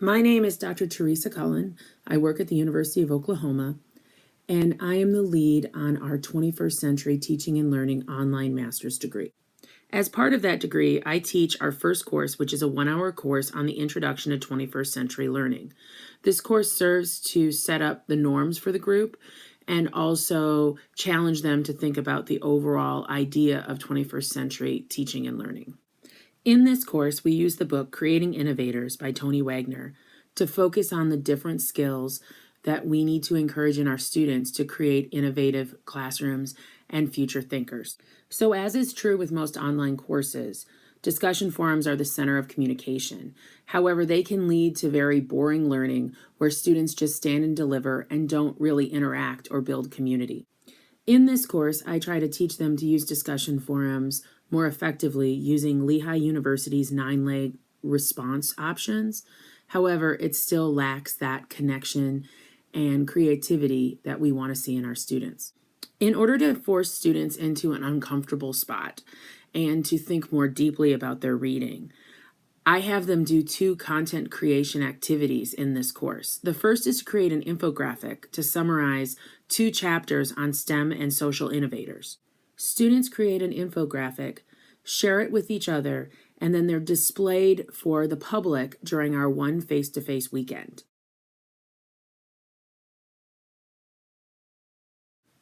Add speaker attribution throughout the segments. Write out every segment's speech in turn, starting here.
Speaker 1: My name is Dr. Teresa Cullen. I work at the University of Oklahoma, and I am the lead on our 21st Century Teaching and Learning online master's degree. As part of that degree, I teach our first course, which is a 1-hour course on the introduction to 21st century learning. This course serves to set up the norms for the group and also challenge them to think about the overall idea of 21st century teaching and learning. In this course, we use the book Creating Innovators by Tony Wagner to focus on the different skills that we need to encourage in our students to create innovative classrooms and future thinkers. So, as is true with most online courses, discussion forums are the center of communication. However, they can lead to very boring learning where students just stand and deliver and don't really interact or build community. In this course, I try to teach them to use discussion forums more effectively using Lehigh University's 9-leg response options. However, it still lacks that connection and creativity that we want to see in our students. In order to force students into an uncomfortable spot and to think more deeply about their reading, I have them do 2 content creation activities in this course. The first is to create an infographic to summarize 2 chapters on STEM and social innovators. Students create an infographic, share it with each other, and then they're displayed for the public during our one face-to-face weekend.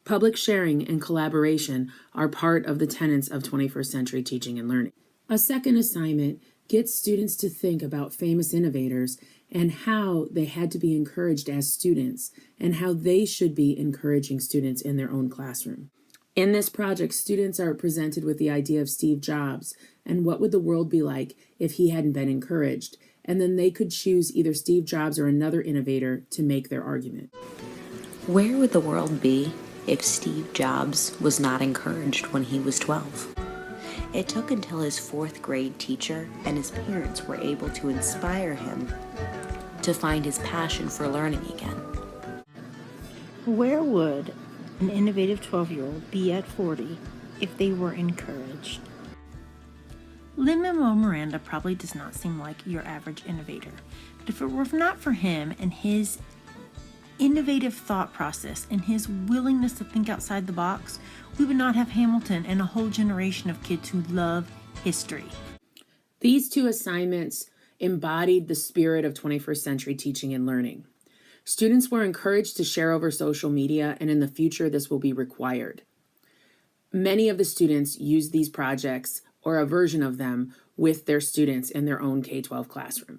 Speaker 1: Public sharing and collaboration are part of the tenets of 21st century teaching and learning. A second assignment gets students to think about famous innovators and how they had to be encouraged as students and how they should be encouraging students in their own classroom. In this project, students are presented with the idea of Steve Jobs and what would the world be like if he hadn't been encouraged, and then they could choose either Steve Jobs or another innovator to make their argument.
Speaker 2: Where would the world be if Steve Jobs was not encouraged when he was 12? It took until his 4th grade teacher and his parents were able to inspire him to find his passion for learning again.
Speaker 3: Where would an innovative 12-year-old be at 40 if they were encouraged? Lin-Manuel Miranda probably does not seem like your average innovator, but if it were not for him and his innovative thought process and his willingness to think outside the box, we would not have Hamilton and a whole generation of kids who love history.
Speaker 1: These 2 assignments embodied the spirit of 21st century teaching and learning. Students were encouraged to share over social media, and in the future, this will be required. Many of the students use these projects or a version of them with their students in their own K-12 classroom.